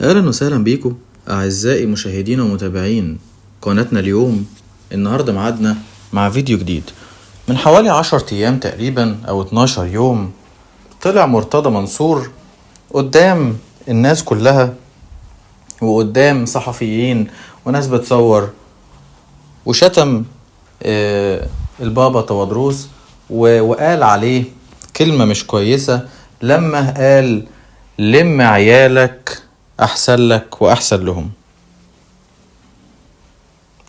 أهلا وسهلا بيكم أعزائي مشاهدين ومتابعين قناتنا اليوم. النهاردة معادنا مع فيديو جديد. من حوالي 10 أيام تقريبا أو 12 يوم طلع مرتضى منصور قدام الناس كلها وقدام صحفيين وناس بتصور وشتم البابا تودروس وقال عليه كلمة مش كويسة لما قال لم عيالك أحسن لك وأحسن لهم.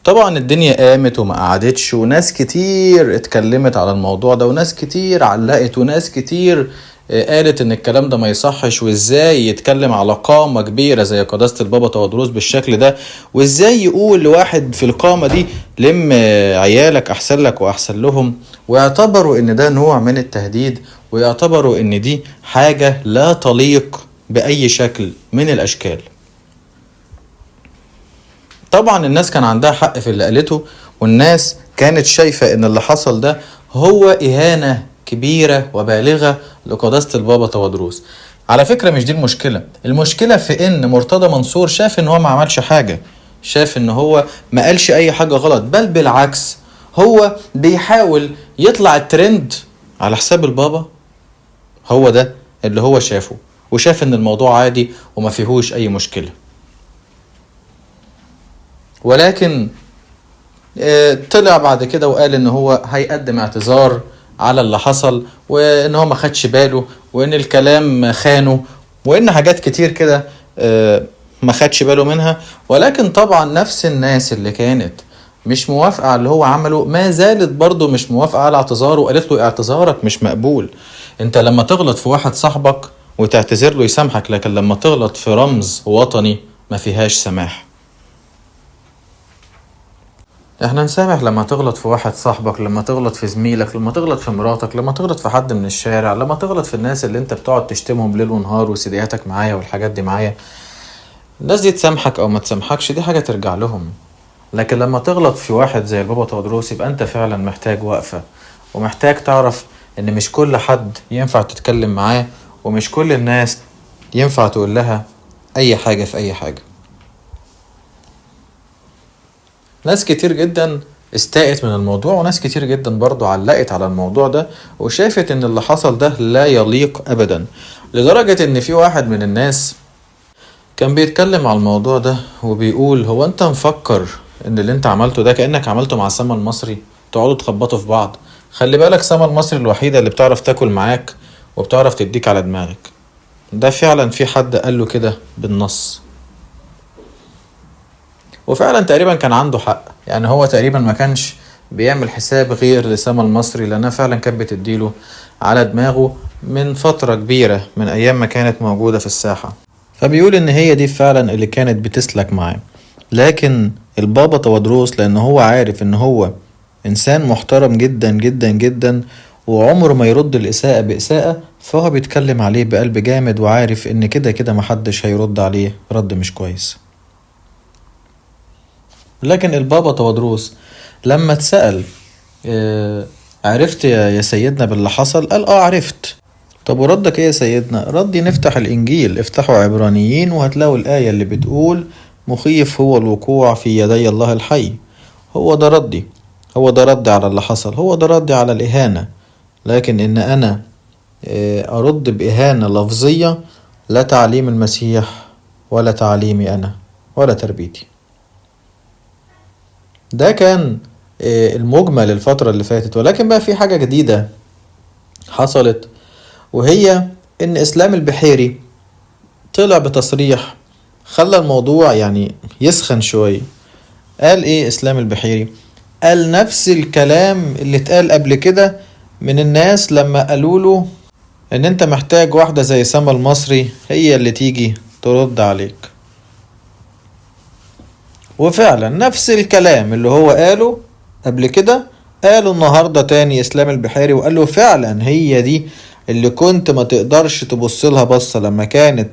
طبعا الدنيا قامت وما قعدتش، وناس كتير اتكلمت على الموضوع ده، وناس كتير علقت، وناس كتير قالت ان الكلام ده ما يصحش، وازاي يتكلم على قامة كبيرة زي قداسة البابا تودروس بالشكل ده، وازاي يقول لواحد في القامة دي لم عيالك احسن لك واحسن لهم، ويعتبروا ان ده نوع من التهديد، ويعتبروا ان دي حاجة لا تليق بأي شكل من الأشكال. طبعا الناس كان عندها حق في اللي قالته، والناس كانت شايفة ان اللي حصل ده هو إهانة كبيرة وبالغة لقداسة البابا تودروس. على فكرة مش دي المشكلة في ان مرتضى منصور شاف ان هو ما عملش حاجة، شاف ان هو ما قالش اي حاجة غلط، بل بالعكس هو بيحاول يطلع الترند على حساب البابا. هو ده اللي هو شافه، وشاف ان الموضوع عادي وما فيهوش اي مشكلة. ولكن طلع بعد كده وقال ان هو هيقدم اعتذار على اللي حصل، وان هو ما خدش باله، وان الكلام خانه، وان حاجات كتير كده ما خدش باله منها. ولكن طبعا نفس الناس اللي كانت مش موافقة على اللي هو عمله ما زالت برضو مش موافقة على اعتذاره، وقالت له اعتذارك مش مقبول. انت لما تغلط في واحد صاحبك وتعتذر له يسامحك، لكن لما تغلط في رمز وطني ما فيهاش سماح. احنا نسامح لما تغلط في واحد صاحبك، لما تغلط في زميلك، لما تغلط في مراتك، لما تغلط في حد من الشارع، لما تغلط في الناس اللي انت بتقعد تشتمهم ليل ونهار وسيدياتك معايا والحاجات دي معايا. الناس دي تسامحك او ما تسامحكش دي حاجة ترجع لهم. لكن لما تغلط في واحد زي البابا تودروس يبقى انت فعلا محتاج وقفة، ومحتاج تعرف ان مش كل حد ينفع تتكلم معاه، ومش كل الناس ينفع تقول لها اي حاجة في اي حاجة. ناس كتير جدا استاءت من الموضوع، وناس كتير جدا برضو علقت على الموضوع ده، وشافت ان اللي حصل ده لا يليق ابدا. لدرجة ان في واحد من الناس كان بيتكلم على الموضوع ده وبيقول هو انت مفكر ان اللي انت عملته ده كأنك عملته مع سما المصري تقعدوا تخبطوا في بعض؟ خلي بالك سما المصري الوحيدة اللي بتعرف تاكل معاك وبتعرف تديك على دماغك. ده فعلا في حد قال له كده بالنص، وفعلا تقريبا كان عنده حق. يعني هو تقريبا ما كانش بيعمل حساب غير لسما المصري، لانها فعلا كانت بتديله على دماغه من فترة كبيرة من ايام ما كانت موجودة في الساحة. فبيقول ان هي دي فعلا اللي كانت بتسلك معاه. لكن البابا تودروس لان هو عارف ان هو انسان محترم جدا جدا جدا، وعمره ما يرد الاساءة باساءة، فهو بيتكلم عليه بقلب جامد، وعارف ان كده كده محدش هيرد عليه رد مش كويس. لكن البابا تودروس لما اتسأل عرفت يا سيدنا باللي حصل؟ قال عرفت. طب وردك ايه يا سيدنا؟ ردي نفتح الانجيل، افتحوا عبرانيين وهتلاقوا الآية اللي بتقول مخيف هو الوقوع في يدي الله الحي. هو ده ردي، هو ده ردي على اللي حصل، هو ده ردي على الإهانة. لكن ان انا ارد بإهانة لفظية لا تعليم المسيح ولا تعليمي انا ولا تربيتي. ده كان المجمل الفترة اللي فاتت. ولكن بقى في حاجة جديدة حصلت، وهي ان اسلام البحيري طلع بتصريح خلى الموضوع يعني يسخن شوية. قال ايه اسلام البحيري؟ قال نفس الكلام اللي اتقال قبل كده من الناس لما قالوا له ان انت محتاج واحدة زي سما المصري هي اللي تيجي ترد عليك. وفعلا نفس الكلام اللي هو قاله قبل كده قاله النهاردة تاني اسلام البحيري، وقال له فعلا هي دي اللي كنت ما تقدرش تبص لها بصة لما كانت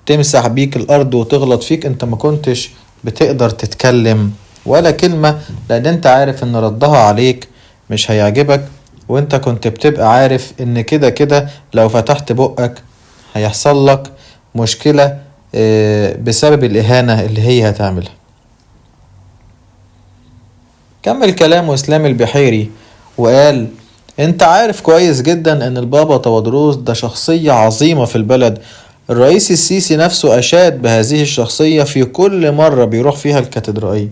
تمسح بيك الارض وتغلط فيك. انت ما كنتش بتقدر تتكلم ولا كلمة، لان انت عارف ان ردها عليك مش هيعجبك، وانت كنت بتبقى عارف ان كده كده لو فتحت بقك هيحصل لك مشكلة بسبب الإهانة اللي هي هتعملها. كمل كلامه إسلام البحيري وقال: انت عارف كويس جدا ان البابا تودروس ده شخصية عظيمة في البلد. الرئيس السيسي نفسه أشاد بهذه الشخصية في كل مرة بيروح فيها الكاتدرائية،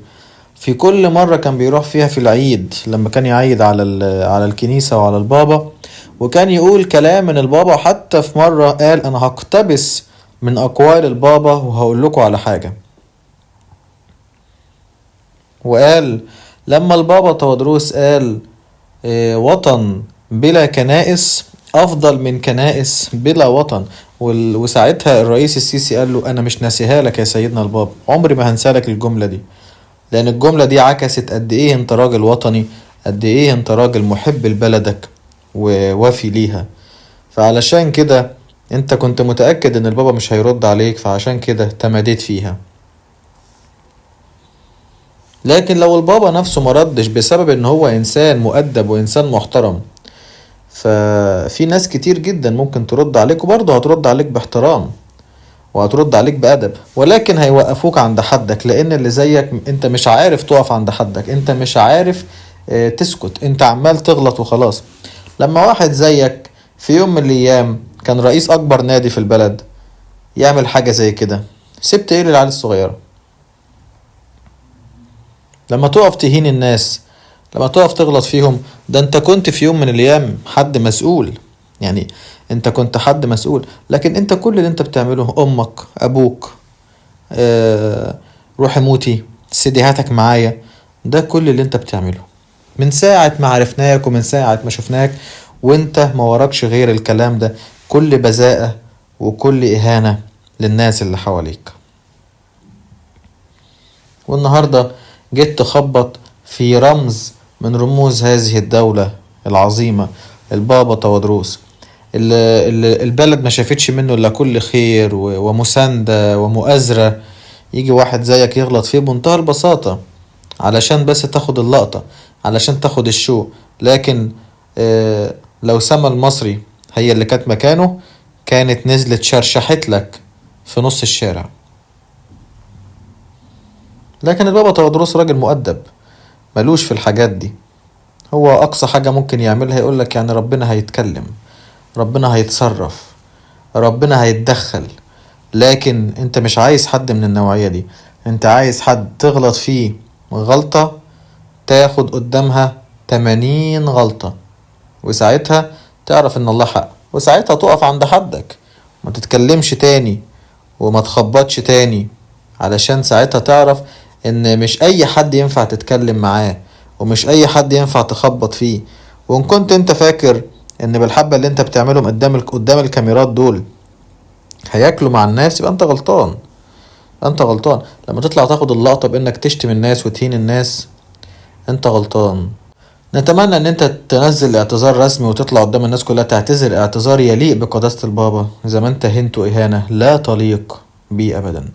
في كل مرة كان بيروح فيها في العيد لما كان يعيد على الكنيسة وعلى البابا، وكان يقول كلام من البابا. حتى في مرة قال: أنا هقتبس من أقوال البابا وهقول لكم على حاجة. وقال لما البابا تودروس قال وطن بلا كنائس أفضل من كنائس بلا وطن، وساعتها الرئيس السيسي قال له: أنا مش ناسيها لك يا سيدنا البابا، عمري ما هنسالك الجملة دي، لأن الجملة دي عكست قد إيه أنت راجل وطني، قد إيه أنت راجل محب لبلدك ووافي ليها. فعلشان كده أنت كنت متأكد إن البابا مش هيرد عليك، فعشان كده تماديت فيها. لكن لو البابا نفسه مردش بسبب إن هو إنسان مؤدب وإنسان محترم، ففي ناس كتير جدا ممكن ترد عليك، وبرضه هترد عليك باحترام وهترد عليك بأدب، ولكن هيوقفوك عند حدك، لأن اللي زيك انت مش عارف تقف عند حدك، انت مش عارف تسكت، انت عمال تغلط وخلاص. لما واحد زيك في يوم من الأيام كان رئيس أكبر نادي في البلد يعمل حاجة زي كده، سبت ايه للعيال الصغيرة؟ لما تقف تهين الناس، لما تقف تغلط فيهم، ده انت كنت في يوم من الأيام حد مسؤول، يعني انت كنت حد مسؤول. لكن انت كل اللي انت بتعمله امك ابوك روحي موتي سيديهاتك معايا، ده كل اللي انت بتعمله من ساعة ما عرفناك ومن ساعة ما شفناك، وانت ما وراكش غير الكلام ده، كل بذاءة وكل اهانة للناس اللي حواليك. والنهاردة جيت تخبط في رمز من رموز هذه الدولة العظيمة، البابا تودروس، البلد ما شافتش منه الا كل خير ومساندة ومؤازرة. يجي واحد زيك يغلط فيه بمنتهى البساطة علشان بس تاخد اللقطة، علشان تاخد الشو. لكن لو سما المصري هي اللي كانت مكانه كانت نزلت شرشحت لك في نص الشارع. لكن البابا تودروس راجل مؤدب ملوش في الحاجات دي، هو اقصى حاجة ممكن يعملها يقولك يعني ربنا هيتكلم، ربنا هيتصرف، ربنا هيتدخل. لكن انت مش عايز حد من النوعية دي، انت عايز حد تغلط فيه غلطة تاخد قدامها 80 غلطة، وساعتها تعرف ان الله حق، وساعتها تقف عند حدك، ما تتكلمش تاني وما تخبطش تاني، علشان ساعتها تعرف ان مش اي حد ينفع تتكلم معاه، ومش اي حد ينفع تخبط فيه. وان كنت انت فاكر ان بالحبة اللي انت بتعملهم قدام الكاميرات دول هياكلوا مع الناس، يبقى انت غلطان، انت غلطان. لما تطلع تاخد اللقطة بانك تشتم الناس وتهين الناس، انت غلطان. نتمنى ان انت تنزل اعتذار رسمي وتطلع قدام الناس كلها تعتذر اعتذار يليق بقداسة البابا، زي ما انت هنته اهانة لا تليق بيه ابدا.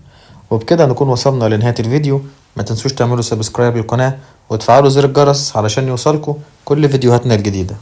وبكده نكون وصلنا لنهاية الفيديو. ما تنسوش تعملوا سبسكرايب للقناة وتفعلوا زر الجرس علشان يوصلكوا كل فيديوهاتنا الجديدة.